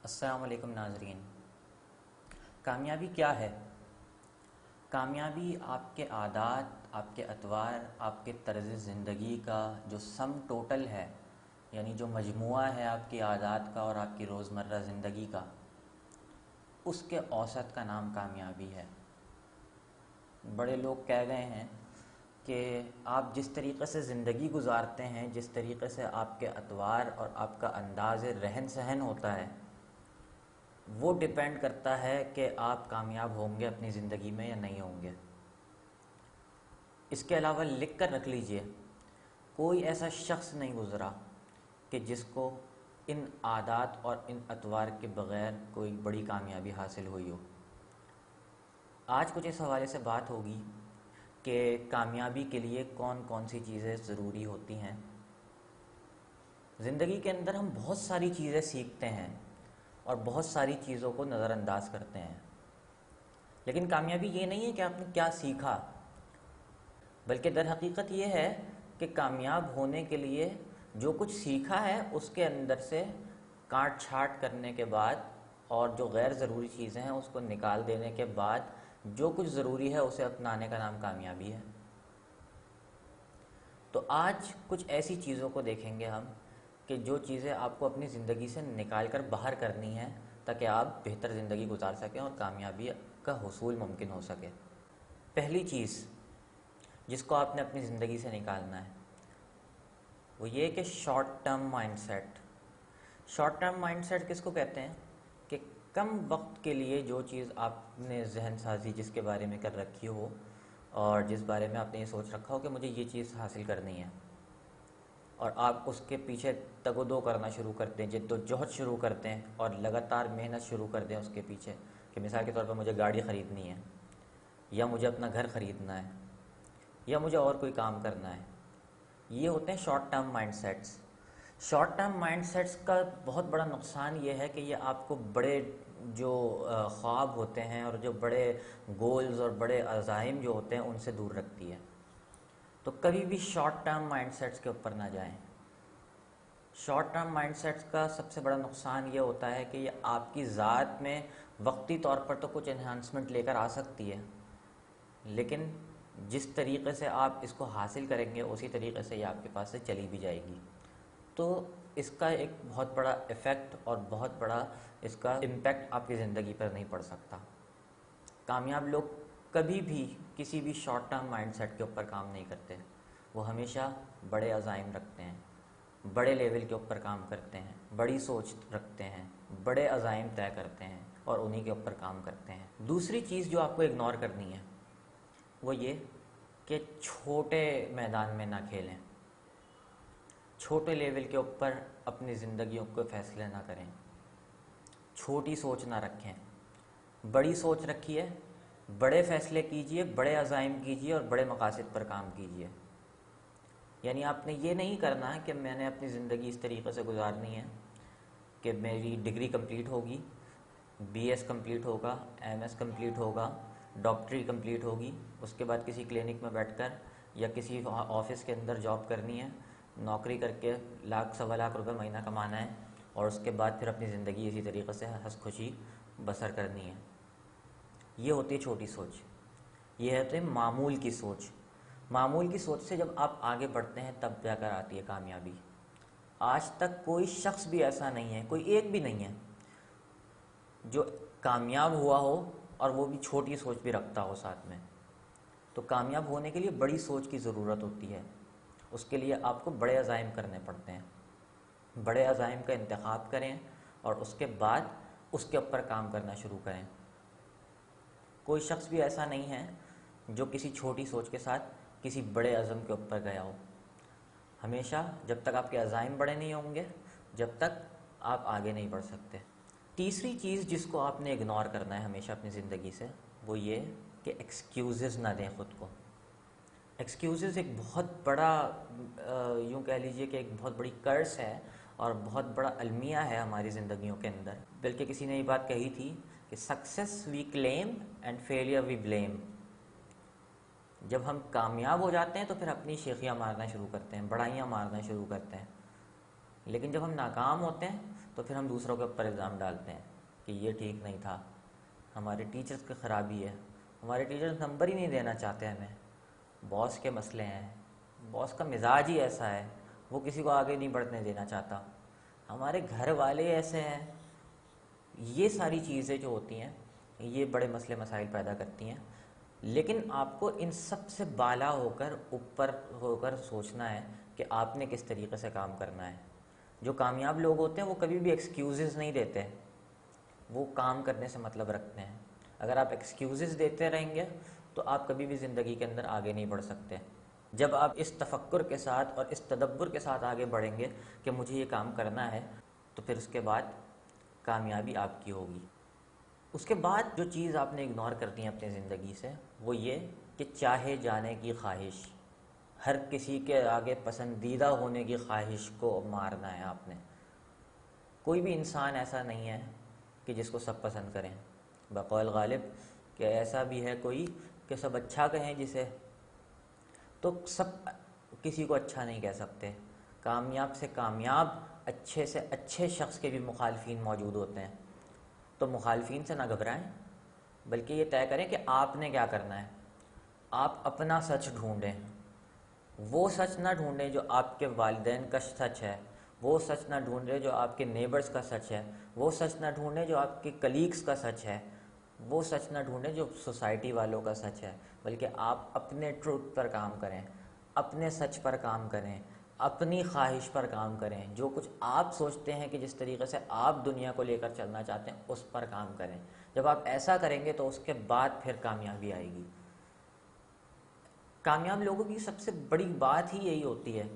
السلام علیکم ناظرین۔ کامیابی کیا ہے؟ کامیابی آپ کے عادات، آپ کے اطوار، آپ کے طرز زندگی کا جو سم ٹوٹل ہے، یعنی جو مجموعہ ہے آپ کی عادات کا اور آپ کی روزمرہ زندگی کا، اس کے اوسط کا نام کامیابی ہے۔ بڑے لوگ کہہ گئے ہیں کہ آپ جس طریقے سے زندگی گزارتے ہیں، جس طریقے سے آپ کے اطوار اور آپ کا انداز رہن سہن ہوتا ہے، وہ ڈیپینڈ کرتا ہے کہ آپ کامیاب ہوں گے اپنی زندگی میں یا نہیں ہوں گے۔ اس کے علاوہ لکھ کر رکھ لیجئے، کوئی ایسا شخص نہیں گزرا کہ جس کو ان عادات اور ان اطوار کے بغیر کوئی بڑی کامیابی حاصل ہوئی ہو۔ آج کچھ اس حوالے سے بات ہوگی کہ کامیابی کے لیے کون کون سی چیزیں ضروری ہوتی ہیں۔ زندگی کے اندر ہم بہت ساری چیزیں سیکھتے ہیں اور بہت ساری چیزوں کو نظر انداز کرتے ہیں، لیکن کامیابی یہ نہیں ہے کہ آپ نے کیا سیکھا، بلکہ در حقیقت یہ ہے کہ کامیاب ہونے کے لیے جو کچھ سیکھا ہے اس کے اندر سے کاٹ چھانٹ کرنے کے بعد اور جو غیر ضروری چیزیں ہیں اس کو نکال دینے کے بعد جو کچھ ضروری ہے اسے اپنانے کا نام کامیابی ہے۔ تو آج کچھ ایسی چیزوں کو دیکھیں گے ہم کہ جو چیزیں آپ کو اپنی زندگی سے نکال کر باہر کرنی ہیں تاکہ آپ بہتر زندگی گزار سکیں اور کامیابی کا حصول ممکن ہو سکے۔ پہلی چیز جس کو آپ نے اپنی زندگی سے نکالنا ہے وہ یہ کہ short term mindset. Short term mindset کس کو کہتے ہیں؟ کہ کم وقت کے لیے جو چیز آپ نے ذہن سازی جس کے بارے میں کر رکھی ہو اور جس بارے میں آپ نے یہ سوچ رکھا ہو کہ مجھے یہ چیز حاصل کرنی ہے، اور آپ اس کے پیچھے تگ و دو کرنا شروع کرتے ہیں، جد و جہد شروع کرتے ہیں اور لگاتار محنت شروع کر دیں اس کے پیچھے کہ مثال کے طور پر مجھے گاڑی خریدنی ہے، یا مجھے اپنا گھر خریدنا ہے، یا مجھے اور کوئی کام کرنا ہے۔ یہ ہوتے ہیں short term mindsets. Short term mindsets کا بہت بڑا نقصان یہ ہے کہ یہ آپ کو بڑے جو خواب ہوتے ہیں اور جو بڑے گولز اور بڑے عزائم جو ہوتے ہیں ان سے دور رکھتی ہے۔ تو کبھی بھی شارٹ ٹرم مائنڈ سیٹس کے اوپر نہ جائیں۔ شارٹ ٹرم مائنڈ سیٹس کا سب سے بڑا نقصان یہ ہوتا ہے کہ یہ آپ کی ذات میں وقتی طور پر تو کچھ انہانسمنٹ لے کر آ سکتی ہے، لیکن جس طریقے سے آپ اس کو حاصل کریں گے اسی طریقے سے یہ آپ کے پاس سے چلی بھی جائے گی۔ تو اس کا ایک بہت بڑا ایفیکٹ اور بہت بڑا اس کا امپیکٹ آپ کی زندگی پر نہیں پڑ سکتا۔ کامیاب لوگ کبھی بھی کسی بھی شارٹ ٹرم مائنڈ سیٹ کے اوپر کام نہیں کرتے، وہ ہمیشہ بڑے عزائم رکھتے ہیں، بڑے لیول کے اوپر کام کرتے ہیں، بڑی سوچ رکھتے ہیں، بڑے عزائم طے کرتے ہیں اور انہی کے اوپر کام کرتے ہیں۔ دوسری چیز جو آپ کو اگنور کرنی ہے وہ یہ کہ چھوٹے میدان میں نہ کھیلیں، چھوٹے لیول کے اوپر اپنی زندگیوں کو فیصلے نہ کریں، چھوٹی سوچ نہ رکھیں، بڑی سوچ رکھیے، بڑے فیصلے کیجئے، بڑے عزائم کیجئے اور بڑے مقاصد پر کام کیجئے۔ یعنی آپ نے یہ نہیں کرنا ہے کہ میں نے اپنی زندگی اس طریقے سے گزارنی ہے کہ میری ڈگری کمپلیٹ ہوگی، بی ایس کمپلیٹ ہوگا، ایم ایس کمپلیٹ ہوگا، ڈاکٹری کمپلیٹ ہوگی، اس کے بعد کسی کلینک میں بیٹھ کر یا کسی آفس کے اندر جاب کرنی ہے، نوکری کر کے لاکھ سوا لاکھ روپے مہینہ کمانا ہے اور اس کے بعد پھر اپنی زندگی اسی طریقے سے ہنس خوشی بسر کرنی ہے۔ یہ ہوتی ہے چھوٹی سوچ، یہ ہوتی ہے معمول کی سوچ۔ معمول کی سوچ سے جب آپ آگے بڑھتے ہیں تب جا کر آتی ہے کامیابی۔ آج تک کوئی شخص بھی ایسا نہیں ہے، کوئی ایک بھی نہیں ہے جو کامیاب ہوا ہو اور وہ بھی چھوٹی سوچ بھی رکھتا ہو ساتھ میں۔ تو کامیاب ہونے کے لیے بڑی سوچ کی ضرورت ہوتی ہے، اس کے لیے آپ کو بڑے عزائم کرنے پڑتے ہیں۔ بڑے عزائم کا انتخاب کریں اور اس کے بعد اس کے اوپر کام کرنا شروع کریں۔ کوئی شخص بھی ایسا نہیں ہے جو کسی چھوٹی سوچ کے ساتھ کسی بڑے عزم کے اوپر گیا ہو۔ ہمیشہ جب تک آپ کے عزائم بڑے نہیں ہوں گے جب تک آپ آگے نہیں بڑھ سکتے۔ تیسری چیز جس کو آپ نے اگنور کرنا ہے ہمیشہ اپنی زندگی سے وہ یہ کہ ایکسکیوزز نہ دیں خود کو۔ ایکسکیوزز ایک بہت بڑا یوں کہہ لیجئے کہ ایک بہت بڑی کرس ہے اور بہت بڑا المیہ ہے ہماری زندگیوں کے اندر۔ بلکہ کسی نے یہ بات کہی تھی کہ success we claim and failure we blame. جب ہم کامیاب ہو جاتے ہیں تو پھر اپنی شیخیاں مارنا شروع کرتے ہیں، بڑائیاں مارنا شروع کرتے ہیں، لیکن جب ہم ناکام ہوتے ہیں تو پھر ہم دوسروں کے اوپر الزام ڈالتے ہیں کہ یہ ٹھیک نہیں تھا، ہمارے ٹیچرز کی خرابی ہے، ہمارے ٹیچرز نمبر ہی نہیں دینا چاہتے ہمیں، باس کے مسئلے ہیں، باس کا مزاج ہی ایسا ہے، وہ کسی کو آگے نہیں بڑھنے دینا چاہتا، ہمارے گھر والے ایسے ہیں۔ یہ ساری چیزیں جو ہوتی ہیں یہ بڑے مسئلے مسائل پیدا کرتی ہیں، لیکن آپ کو ان سب سے بالا ہو کر، اوپر ہو کر سوچنا ہے کہ آپ نے کس طریقے سے کام کرنا ہے۔ جو کامیاب لوگ ہوتے ہیں وہ کبھی بھی ایکسکیوزز نہیں دیتے، وہ کام کرنے سے مطلب رکھتے ہیں۔ اگر آپ ایکسکیوزز دیتے رہیں گے تو آپ کبھی بھی زندگی کے اندر آگے نہیں بڑھ سکتے۔ جب آپ اس تفکر کے ساتھ اور اس تدبر کے ساتھ آگے بڑھیں گے کہ مجھے یہ کام کرنا ہے، تو پھر اس کے بعد کامیابی آپ کی ہوگی۔ اس کے بعد جو چیز آپ نے اگنور کر دی ہے اپنی زندگی سے، وہ یہ کہ چاہے جانے کی خواہش، ہر کسی کے آگے پسندیدہ ہونے کی خواہش کو مارنا ہے آپ نے۔ کوئی بھی انسان ایسا نہیں ہے کہ جس کو سب پسند کریں، بقول غالب کہ ایسا بھی ہے کوئی کہ سب اچھا کہیں جسے، تو سب کسی کو اچھا نہیں کہہ سکتے۔ کامیاب سے کامیاب، اچھے سے اچھے شخص کے بھی مخالفین موجود ہوتے ہیں، تو مخالفین سے نہ گھبرائیں، بلکہ یہ طے کریں کہ آپ نے کیا کرنا ہے۔ آپ اپنا سچ ڈھونڈیں، وہ سچ نہ ڈھونڈیں جو آپ کے والدین کا سچ ہے، وہ سچ نہ ڈھونڈیں جو آپ کے نیبرز کا سچ ہے، وہ سچ نہ ڈھونڈیں جو آپ کے کلیگز کا سچ ہے، وہ سچ نہ ڈھونڈیں جو سوسائٹی والوں کا سچ ہے، بلکہ آپ اپنے ٹروتھ پر کام کریں، اپنے سچ پر کام کریں، اپنی خواہش پر کام کریں، جو کچھ آپ سوچتے ہیں کہ جس طریقے سے آپ دنیا کو لے کر چلنا چاہتے ہیں اس پر کام کریں۔ جب آپ ایسا کریں گے تو اس کے بعد پھر کامیابی آئے گی۔ کامیاب لوگوں کی سب سے بڑی بات ہی یہی ہوتی ہے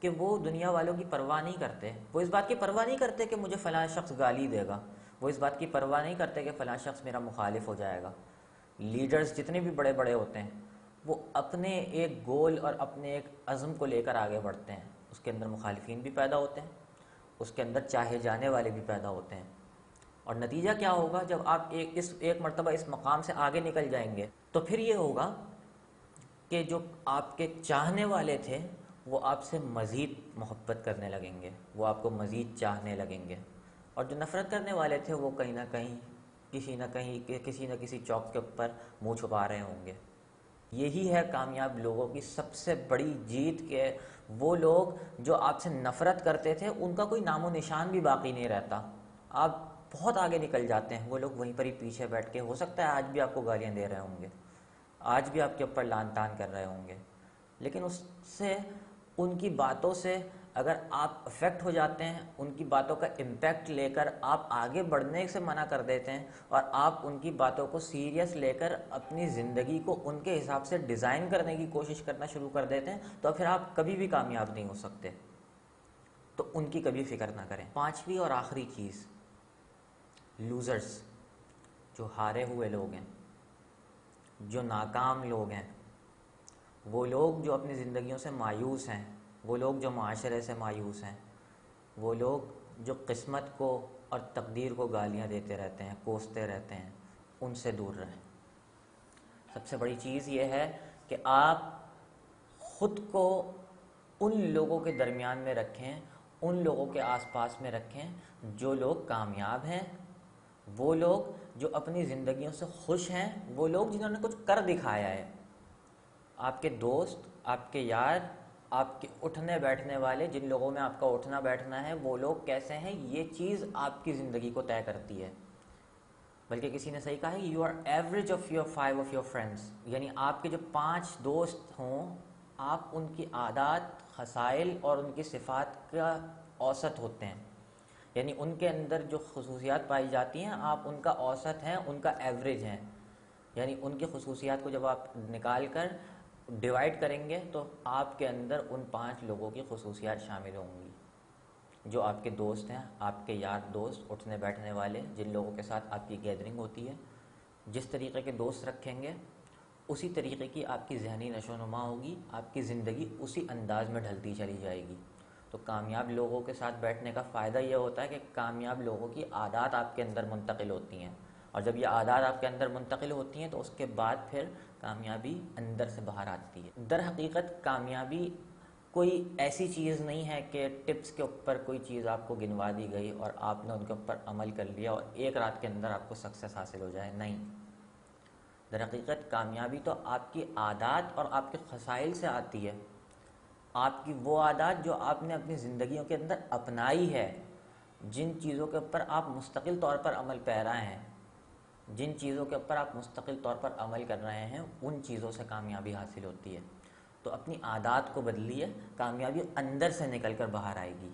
کہ وہ دنیا والوں کی پرواہ نہیں کرتے، وہ اس بات کی پرواہ نہیں کرتے کہ مجھے فلاں شخص گالی دے گا، وہ اس بات کی پرواہ نہیں کرتے کہ فلاں شخص میرا مخالف ہو جائے گا۔ لیڈرز جتنے بھی بڑے بڑے ہوتے ہیں وہ اپنے ایک گول اور اپنے ایک عزم کو لے کر آگے بڑھتے ہیں، اس کے اندر مخالفین بھی پیدا ہوتے ہیں، اس کے اندر چاہے جانے والے بھی پیدا ہوتے ہیں، اور نتیجہ کیا ہوگا جب آپ ایک مرتبہ اس مقام سے آگے نکل جائیں گے تو پھر یہ ہوگا کہ جو آپ کے چاہنے والے تھے وہ آپ سے مزید محبت کرنے لگیں گے، وہ آپ کو مزید چاہنے لگیں گے، اور جو نفرت کرنے والے تھے وہ کہیں نہ کہیں کسی نہ کسی چوک کے اوپر منہ چھپا رہے ہوں گے۔ یہی ہے کامیاب لوگوں کی سب سے بڑی جیت، کہ وہ لوگ جو آپ سے نفرت کرتے تھے ان کا کوئی نام و نشان بھی باقی نہیں رہتا، آپ بہت آگے نکل جاتے ہیں، وہ لوگ وہیں پر ہی پیچھے بیٹھ کے، ہو سکتا ہے آج بھی آپ کو گالیاں دے رہے ہوں گے، آج بھی آپ کے اوپر لان تان کر رہے ہوں گے، لیکن اس سے، ان کی باتوں سے اگر آپ افیکٹ ہو جاتے ہیں، ان کی باتوں کا امپیکٹ لے کر آپ آگے بڑھنے سے منع کر دیتے ہیں اور آپ ان کی باتوں کو سیریس لے کر اپنی زندگی کو ان کے حساب سے ڈیزائن کرنے کی کوشش کرنا شروع کر دیتے ہیں، تو پھر آپ کبھی بھی کامیاب نہیں ہو سکتے۔ تو ان کی کبھی فکر نہ کریں۔ پانچویں اور آخری چیز، لوزرز، جو ہارے ہوئے لوگ ہیں، جو ناکام لوگ ہیں، وہ لوگ جو اپنی زندگیوں سے مایوس ہیں، وہ لوگ جو معاشرے سے مایوس ہیں، وہ لوگ جو قسمت کو اور تقدیر کو گالیاں دیتے رہتے ہیں، کوستے رہتے ہیں، ان سے دور رہیں۔ سب سے بڑی چیز یہ ہے کہ آپ خود کو ان لوگوں کے درمیان میں رکھیں، ان لوگوں کے آس پاس میں رکھیں جو لوگ کامیاب ہیں، وہ لوگ جو اپنی زندگیوں سے خوش ہیں، وہ لوگ جنہوں نے کچھ کر دکھایا ہے۔ آپ کے دوست، آپ کے یار، آپ کے اٹھنے بیٹھنے والے، جن لوگوں میں آپ کا اٹھنا بیٹھنا ہے، وہ لوگ کیسے ہیں، یہ چیز آپ کی زندگی کو طے کرتی ہے۔ بلکہ کسی نے صحیح کہا ہے، you are average of your 5 of your friends, یعنی آپ کے جو 5 دوست ہوں، آپ ان کی عادات، خصائل اور ان کی صفات کا اوسط ہوتے ہیں، یعنی ان کے اندر جو خصوصیات پائی جاتی ہیں آپ ان کا اوسط ہیں، ان کا ایوریج ہیں، یعنی ان کی خصوصیات کو جب آپ نکال کر ڈیوائڈ کریں گے تو آپ کے اندر ان 5 لوگوں کی خصوصیات شامل ہوں گی، جو آپ کے دوست ہیں، آپ کے یار دوست، اٹھنے بیٹھنے والے، جن لوگوں کے ساتھ آپ کی گیدرنگ ہوتی ہے۔ جس طریقے کے دوست رکھیں گے اسی طریقے کی آپ کی ذہنی نشو و نما ہوگی، آپ کی زندگی اسی انداز میں ڈھلتی چلی جائے گی۔ تو کامیاب لوگوں کے ساتھ بیٹھنے کا فائدہ یہ ہوتا ہے کہ کامیاب لوگوں کی عادات آپ کے اندر منتقل ہوتی ہیں، اور جب یہ عادات آپ کے اندر منتقل ہوتی ہیں تو اس کے بعد پھر کامیابی اندر سے باہر آتی ہے۔ در حقیقت کامیابی کوئی ایسی چیز نہیں ہے کہ ٹپس کے اوپر کوئی چیز آپ کو گنوا دی گئی اور آپ نے ان کے اوپر عمل کر لیا اور ایک رات کے اندر آپ کو سکسیس حاصل ہو جائے. نہیں، در حقیقت کامیابی تو آپ کی عادات اور آپ کے خصائل سے آتی ہے. آپ کی وہ عادات جو آپ نے اپنی زندگیوں کے اندر اپنائی ہے، جن چیزوں کے اوپر آپ مستقل طور پر عمل پیرا ہیں، جن چیزوں کے اوپر آپ مستقل طور پر عمل کر رہے ہیں، ان چیزوں سے کامیابی حاصل ہوتی ہے. تو اپنی عادات کو بدلیے، کامیابی اندر سے نکل کر باہر آئے گی.